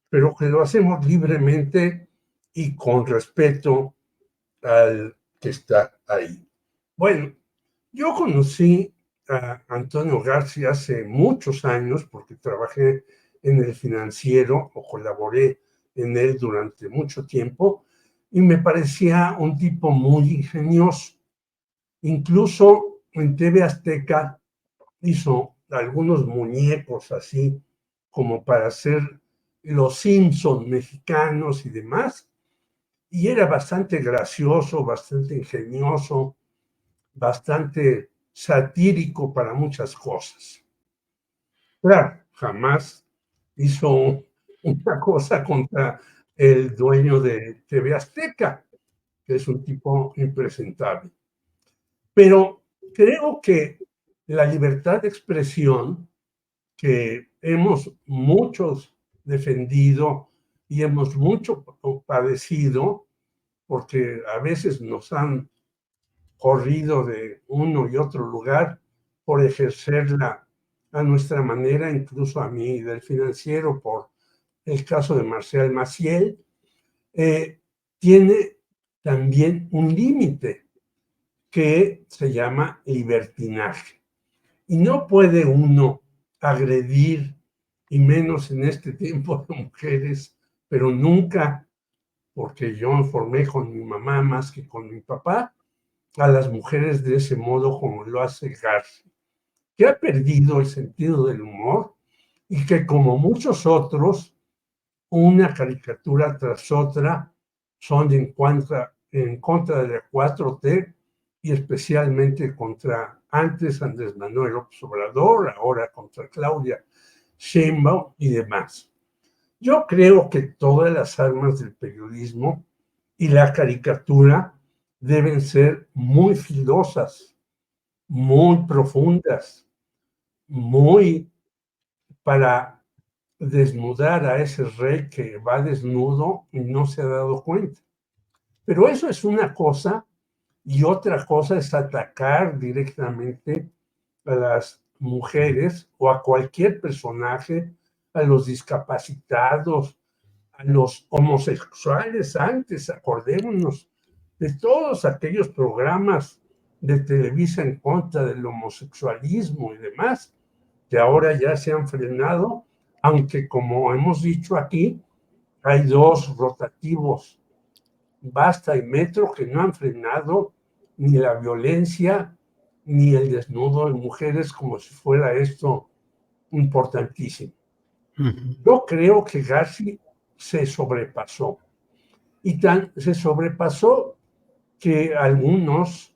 pero que lo hacemos libremente y con respeto al que está ahí. Bueno, yo conocí a Antonio García hace muchos años porque trabajé en El Financiero o colaboré en él durante mucho tiempo y me parecía un tipo muy ingenioso. Incluso en TV Azteca hizo algunos muñecos así como para hacer los Simpson mexicanos y demás, y era bastante gracioso, bastante ingenioso, bastante satírico para muchas cosas. Claro, jamás hizo una cosa contra el dueño de TV Azteca, que es un tipo impresentable. Pero creo que la libertad de expresión que hemos muchos defendido y hemos mucho padecido, porque a veces nos han corrido de uno y otro lugar por ejercerla a nuestra manera, incluso a mí del Financiero, por el caso de Marcial Maciel, tiene también un límite que se llama libertinaje. Y no puede uno agredir, y menos en este tiempo de mujeres, pero nunca, porque yo me formé con mi mamá más que con mi papá, a las mujeres de ese modo como lo hace García, que ha perdido el sentido del humor y que como muchos otros, una caricatura tras otra son en contra de la 4T y especialmente contra antes Andrés Manuel López Obrador, ahora contra Claudia Sheinbaum y demás. Yo creo que todas las armas del periodismo y la caricatura deben ser muy filosas, muy profundas, muy para desnudar a ese rey que va desnudo y no se ha dado cuenta. Pero eso es una cosa, y otra cosa es atacar directamente a las mujeres o a cualquier personaje, a los discapacitados, a los homosexuales. Antes, acordémonos de todos aquellos programas de Televisa en contra del homosexualismo y demás, que ahora ya se han frenado, aunque como hemos dicho aquí, hay dos rotativos, Basta y Metro, que no han frenado ni la violencia ni el desnudo de mujeres como si fuera esto importantísimo. Yo creo que García se sobrepasó. Y se sobrepasó que algunos,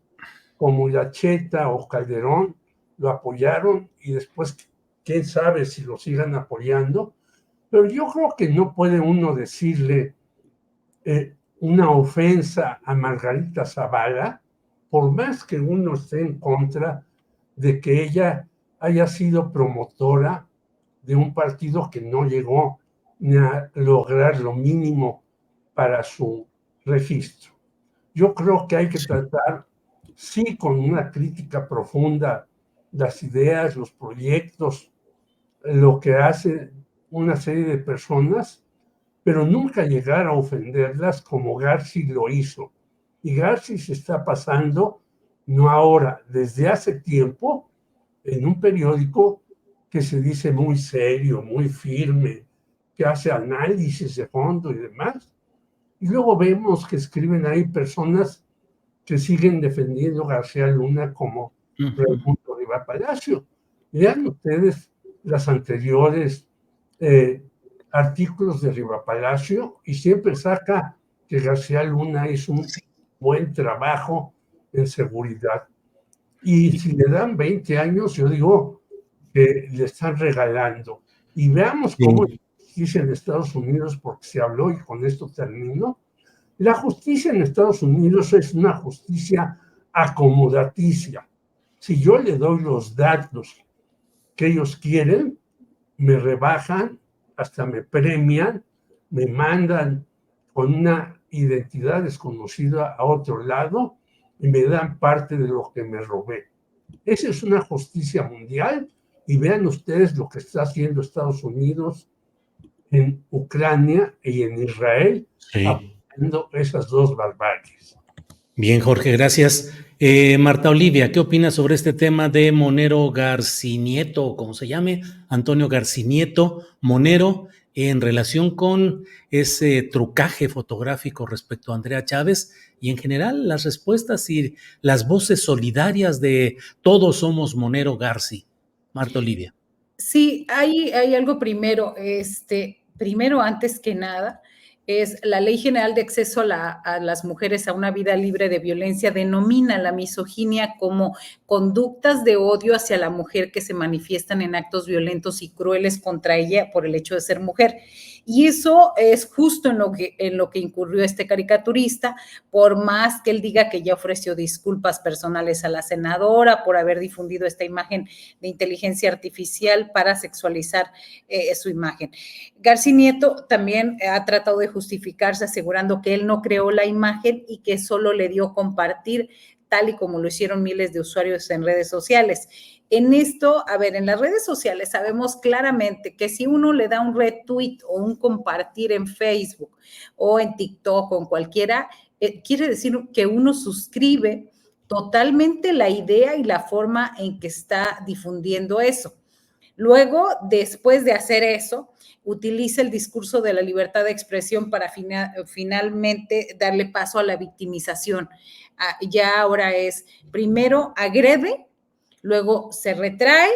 como Iracheta o Calderón, lo apoyaron y después, quién sabe si lo sigan apoyando. Pero yo creo que no puede uno decirle una ofensa a Margarita Zavala, por más que uno esté en contra de que ella haya sido promotora de un partido que no llegó ni a lograr lo mínimo para su registro. Yo creo que hay que tratar, sí, con una crítica profunda, las ideas, los proyectos, lo que hace una serie de personas, pero nunca llegar a ofenderlas como García lo hizo. Y García se está pasando, no ahora, desde hace tiempo, en un periódico que se dice muy serio, muy firme, que hace análisis de fondo y demás. Y luego vemos que escriben ahí personas que siguen defendiendo a García Luna como Raimundo Riva Palacio. Lean ustedes las anteriores artículos de Riva Palacio y siempre saca que García Luna hizo un buen trabajo en seguridad. Y si le dan 20 años, yo digo que le están regalando. Y veamos cómo la justicia en Estados Unidos, porque se habló y con esto termino, la justicia en Estados Unidos es una justicia acomodaticia. Si yo le doy los datos que ellos quieren, me rebajan, hasta me premian, me mandan con una identidad desconocida a otro lado y me dan parte de lo que me robé. Esa es una justicia mundial y vean ustedes lo que está haciendo Estados Unidos en Ucrania y en Israel, apoyando esas dos barbaries. Bien, Jorge, gracias. Marta Olivia, ¿qué opinas sobre este tema de Monero Garcinieto, o como se llame, Antonio Garcinieto Monero, en relación con ese trucaje fotográfico respecto a Andrea Chávez y en general las respuestas y las voces solidarias de todos somos Monero Garci? Marta Olivia. Sí, hay algo primero, primero, antes que nada, es la Ley General de Acceso a las Mujeres a una Vida Libre de Violencia, denomina la misoginia como conductas de odio hacia la mujer que se manifiestan en actos violentos y crueles contra ella por el hecho de ser mujer. Y eso es justo en lo que incurrió este caricaturista, por más que él diga que ya ofreció disculpas personales a la senadora por haber difundido esta imagen de inteligencia artificial para sexualizar su imagen. Garcinieto también ha tratado de justificarse asegurando que él no creó la imagen y que solo le dio compartir, tal y como lo hicieron miles de usuarios en redes sociales. En esto, a ver, en las redes sociales sabemos claramente que si uno le da un retweet o un compartir en Facebook o en TikTok o en cualquiera, quiere decir que uno suscribe totalmente la idea y la forma en que está difundiendo eso. Luego, después de hacer eso, utiliza el discurso de la libertad de expresión para finalmente darle paso a la victimización. Ya ahora es, primero agrede, luego se retrae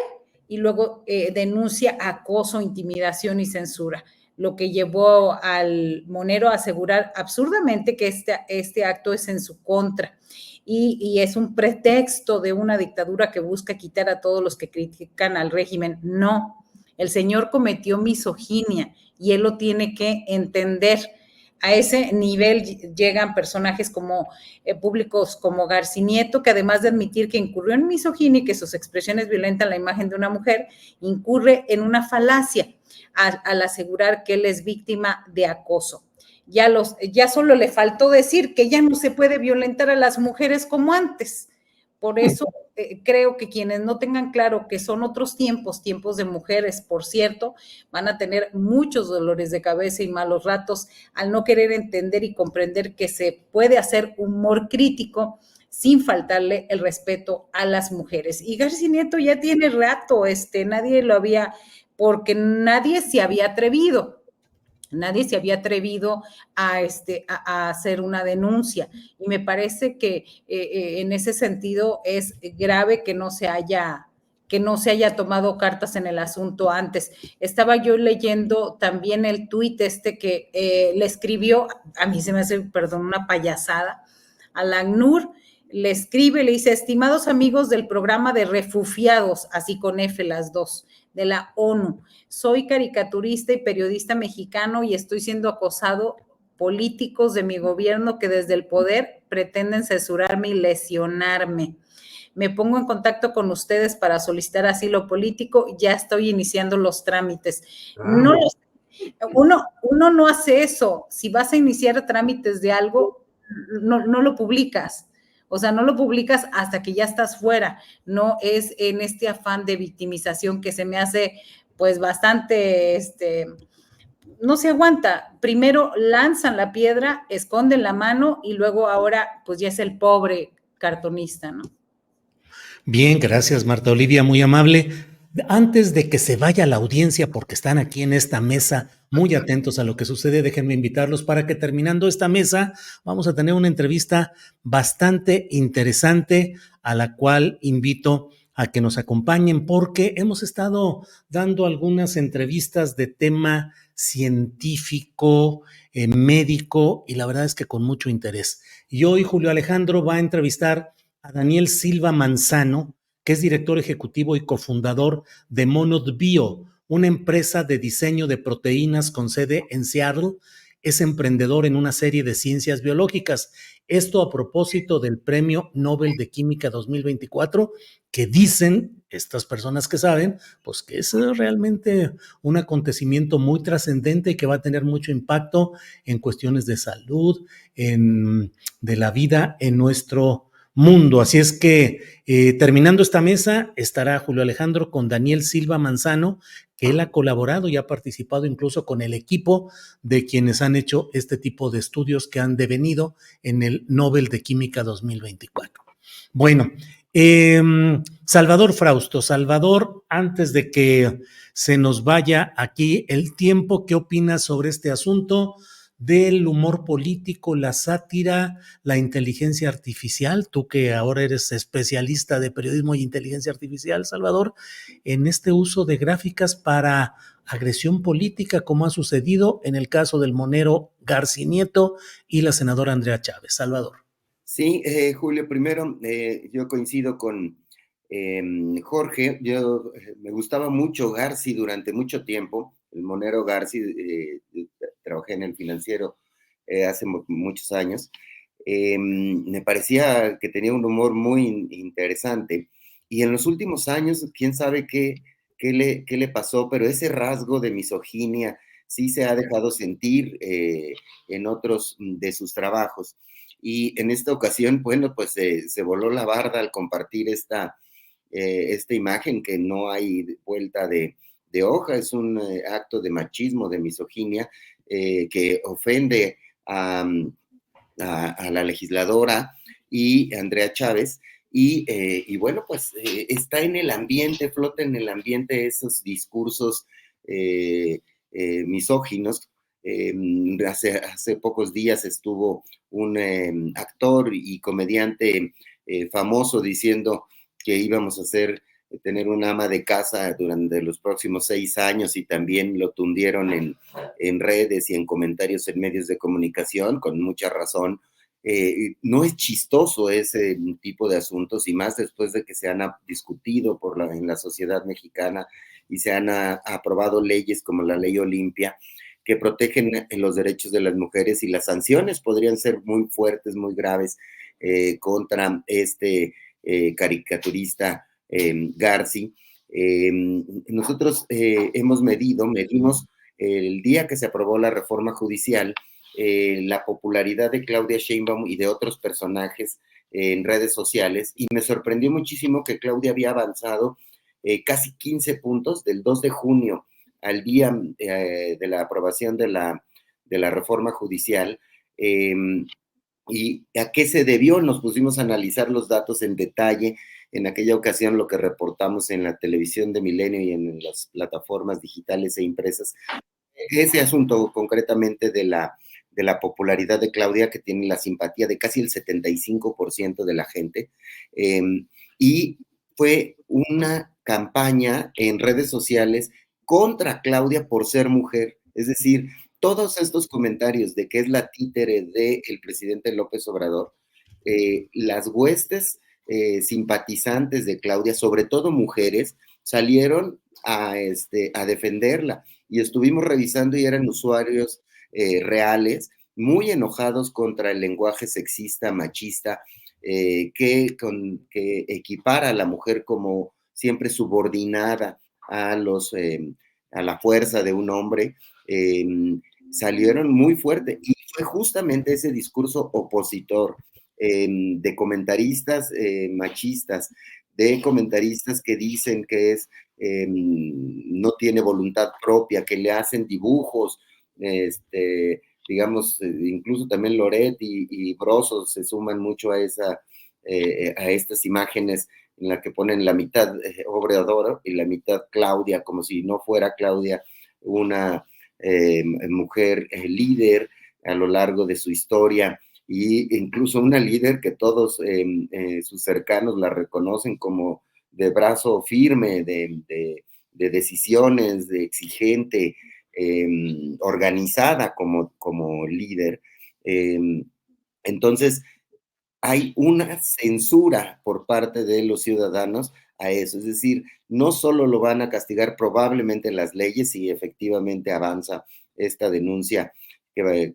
y luego denuncia acoso, intimidación y censura, lo que llevó al Monero a asegurar absurdamente que este acto es en su contra. Y es un pretexto de una dictadura que busca quitar a todos los que critican al régimen. No, el señor cometió misoginia y él lo tiene que entender. A ese nivel llegan personajes como públicos como Garcinieto, que además de admitir que incurrió en misoginia y que sus expresiones violentan la imagen de una mujer, incurre en una falacia al asegurar que él es víctima de acoso. Ya solo le faltó decir que ya no se puede violentar a las mujeres como antes. Por eso creo que quienes no tengan claro que son otros tiempos de mujeres, por cierto, van a tener muchos dolores de cabeza y malos ratos al no querer entender y comprender que se puede hacer humor crítico sin faltarle el respeto a las mujeres. Y Garcinieto ya tiene rato, nadie lo había, porque nadie se había atrevido. Nadie se había atrevido a hacer una denuncia y me parece que en ese sentido es grave que no se haya tomado cartas en el asunto antes. Estaba yo leyendo también el tuit que le escribió, a mí se me hace, perdón, una payasada, a la ACNUR, le escribe, le dice, estimados amigos del programa de refugiados, así con F las dos, de la ONU, soy caricaturista y periodista mexicano y estoy siendo acosado políticos de mi gobierno que desde el poder pretenden censurarme y lesionarme. Me pongo en contacto con ustedes para solicitar asilo político, ya estoy iniciando los trámites. No, uno no hace eso. Si vas a iniciar trámites de algo, no lo publicas. O sea, no lo publicas hasta que ya estás fuera. No es en este afán de victimización que se me hace, pues, bastante, no se aguanta. Primero lanzan la piedra, esconden la mano y luego ahora, pues, ya es el pobre cartonista, ¿no? Bien, gracias, Marta Olivia, muy amable. Antes de que se vaya la audiencia, porque están aquí en esta mesa muy atentos a lo que sucede, déjenme invitarlos para que terminando esta mesa vamos a tener una entrevista bastante interesante a la cual invito a que nos acompañen porque hemos estado dando algunas entrevistas de tema científico, médico y la verdad es que con mucho interés. Y hoy Julio Alejandro va a entrevistar a Daniel Silva Manzano, que es director ejecutivo y cofundador de Monod Bio, una empresa de diseño de proteínas con sede en Seattle. Es emprendedor en una serie de ciencias biológicas. Esto a propósito del Premio Nobel de Química 2024, que dicen estas personas que saben, pues que es realmente un acontecimiento muy trascendente y que va a tener mucho impacto en cuestiones de salud, de la vida en nuestro mundo. Así es que terminando esta mesa estará Julio Alejandro con Daniel Silva Manzano, que él ha colaborado y ha participado incluso con el equipo de quienes han hecho este tipo de estudios que han devenido en el Nobel de Química 2024. Bueno, Salvador Frausto, Salvador, antes de que se nos vaya aquí el tiempo, ¿qué opinas sobre este asunto del humor político, la sátira, la inteligencia artificial? Tú que ahora eres especialista de periodismo y inteligencia artificial, Salvador, en este uso de gráficas para agresión política, como ha sucedido en el caso del monero Garci Nieto y la senadora Andrea Chávez. Salvador. Sí, Julio, primero yo coincido con Jorge. Yo me gustaba mucho Garci durante mucho tiempo, el monero Garci. Trabajé en el Financiero hace muchos años. Me parecía que tenía un humor muy interesante y en los últimos años, quién sabe qué le pasó, pero ese rasgo de misoginia sí se ha dejado sentir en otros de sus trabajos. Y en esta ocasión, bueno, pues se voló la barda al compartir esta imagen que no hay vuelta de hoja. Es un acto de machismo, de misoginia, que ofende a la legisladora y Andrea Chávez. Y bueno, pues está en el ambiente, flota en el ambiente esos discursos misóginos. Hace pocos días estuvo un actor y comediante famoso diciendo que íbamos a tener una ama de casa durante los próximos 6 años y también lo tundieron en redes y en comentarios en medios de comunicación, con mucha razón. No es chistoso ese tipo de asuntos y más después de que se han discutido en la sociedad mexicana y se han aprobado leyes como la Ley Olimpia que protegen los derechos de las mujeres y las sanciones podrían ser muy fuertes, muy graves contra este caricaturista Garci. Nosotros medimos el día que se aprobó la reforma judicial, la popularidad de Claudia Sheinbaum y de otros personajes en redes sociales, y me sorprendió muchísimo que Claudia había avanzado casi 15 puntos del 2 de junio al día de la aprobación de la reforma judicial. ¿Y a qué se debió? Nos pusimos a analizar los datos en detalle. En aquella ocasión lo que reportamos en la televisión de Milenio y en las plataformas digitales e impresas, ese asunto concretamente de la popularidad de Claudia, que tiene la simpatía de casi el 75% de la gente, y fue una campaña en redes sociales contra Claudia por ser mujer. Es decir, todos estos comentarios de que es la títere del presidente López Obrador, las huestes simpatizantes de Claudia, sobre todo mujeres, salieron a defenderla, y estuvimos revisando y eran usuarios reales, muy enojados contra el lenguaje sexista, machista, que equipara a la mujer como siempre subordinada a la fuerza de un hombre. Salieron muy fuerte, y fue justamente ese discurso opositor de comentaristas machistas, de comentaristas que dicen que no tiene voluntad propia, que le hacen dibujos, digamos, incluso también Loret y Broso se suman mucho a estas imágenes en la que ponen la mitad Obrador y la mitad Claudia, como si no fuera Claudia una mujer líder a lo largo de su historia, y incluso una líder que todos sus cercanos la reconocen como de brazo firme, de decisiones, de exigente, organizada como líder. Entonces, hay una censura por parte de los ciudadanos a eso. Es decir, no solo lo van a castigar probablemente en las leyes si efectivamente avanza esta denuncia que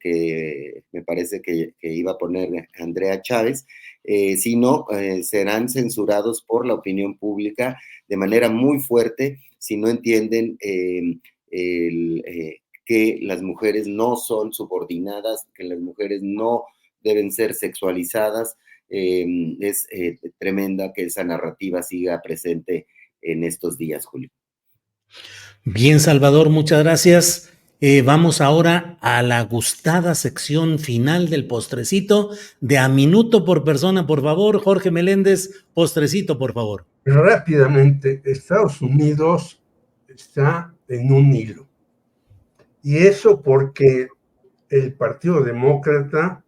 me parece que iba a poner Andrea Chávez, sino serán censurados por la opinión pública de manera muy fuerte si no entienden que las mujeres no son subordinadas, que las mujeres no deben ser sexualizadas. Es tremenda que esa narrativa siga presente en estos días, Julio. Bien, Salvador, muchas gracias. Vamos ahora a la gustada sección final del postrecito de a minuto por persona, por favor. Jorge Meléndez, postrecito, por favor. Rápidamente, Estados Unidos está en un hilo. Y eso porque el Partido Demócrata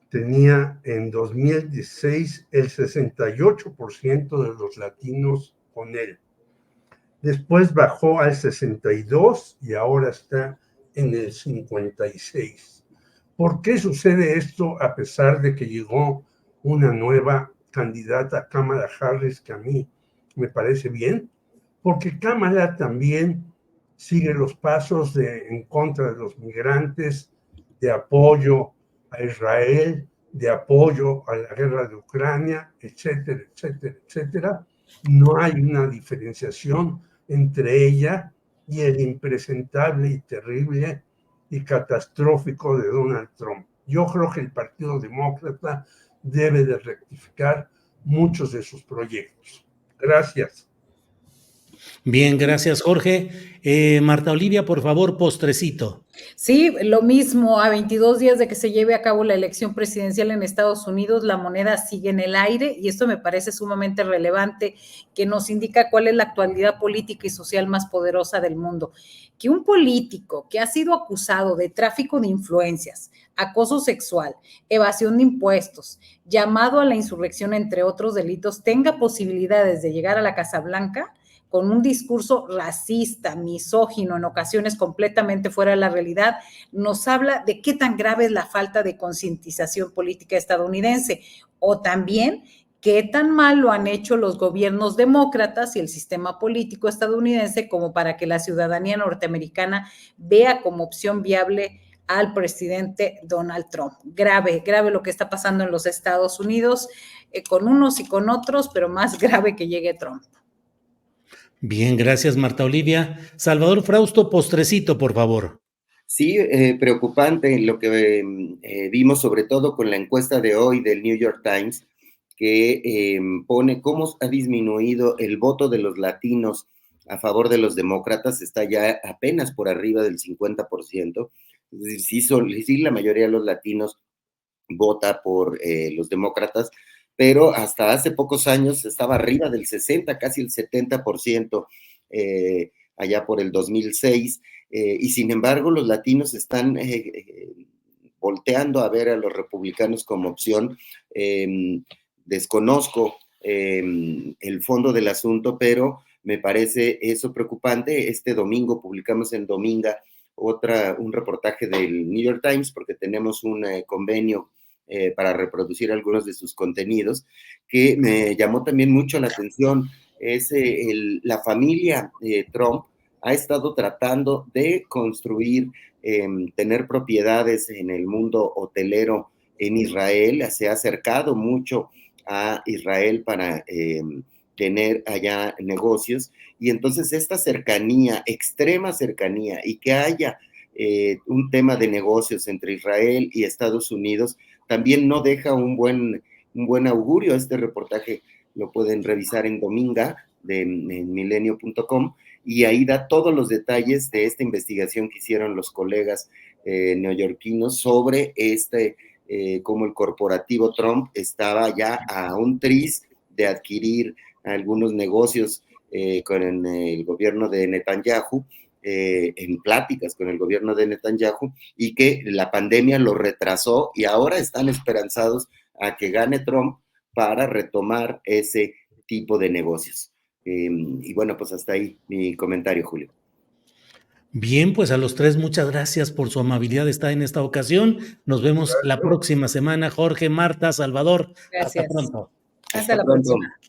tenía en 2016 el 68% de los latinos con él. Después bajó al 62% y ahora está en el 56%. ¿Por qué sucede esto a pesar de que llegó una nueva candidata, Kamala Harris, que a mí me parece bien? Porque Kamala también sigue los pasos en contra de los migrantes, de apoyo a Israel, de apoyo a la guerra de Ucrania, etcétera, etcétera, etcétera. No hay una diferenciación entre ella y el impresentable y terrible y catastrófico de Donald Trump. Yo creo que el Partido Demócrata debe de rectificar muchos de sus proyectos. Gracias. Bien, gracias, Jorge. Marta Olivia, por favor, postrecito. Sí, lo mismo, a 22 días de que se lleve a cabo la elección presidencial en Estados Unidos, la moneda sigue en el aire y esto me parece sumamente relevante, que nos indica cuál es la actualidad política y social más poderosa del mundo. Que un político que ha sido acusado de tráfico de influencias, acoso sexual, evasión de impuestos, llamado a la insurrección, entre otros delitos, tenga posibilidades de llegar a la Casa Blanca con un discurso racista, misógino, en ocasiones completamente fuera de la realidad, nos habla de qué tan grave es la falta de concientización política estadounidense, o también qué tan mal lo han hecho los gobiernos demócratas y el sistema político estadounidense como para que la ciudadanía norteamericana vea como opción viable al presidente Donald Trump. Grave, grave lo que está pasando en los Estados Unidos, con unos y con otros, pero más grave que llegue Trump. Bien, gracias, Marta Olivia. Salvador Frausto, postrecito, por favor. Sí, preocupante lo que vimos, sobre todo con la encuesta de hoy del New York Times, que pone cómo ha disminuido el voto de los latinos a favor de los demócratas, está ya apenas por arriba del 50%. Es decir, sí, la mayoría de los latinos vota por los demócratas, pero hasta hace pocos años estaba arriba del 60, casi el 70%, allá por el 2006, y sin embargo los latinos están volteando a ver a los republicanos como opción. Desconozco el fondo del asunto, pero me parece eso preocupante. Este domingo publicamos en Dominga un reportaje del New York Times, porque tenemos un convenio para reproducir algunos de sus contenidos, que me llamó también mucho la atención. Es la familia Trump ha estado tratando de construir, tener propiedades en el mundo hotelero en Israel, se ha acercado mucho a Israel para tener allá negocios, y entonces esta cercanía, extrema cercanía, y que haya un tema de negocios entre Israel y Estados Unidos, también no deja un buen augurio. Este reportaje lo pueden revisar en Dominga, en milenio.com, y ahí da todos los detalles de esta investigación que hicieron los colegas neoyorquinos sobre cómo el corporativo Trump estaba ya a un tris de adquirir algunos negocios con el gobierno de Netanyahu, en pláticas con el gobierno de Netanyahu, y que la pandemia lo retrasó y ahora están esperanzados a que gane Trump para retomar ese tipo de negocios. Y bueno, pues hasta ahí mi comentario, Julio. Bien, pues a los tres muchas gracias por su amabilidad de estar en esta ocasión. Nos vemos la próxima semana. Jorge, Marta, Salvador. Gracias. Hasta pronto. Hasta la próxima.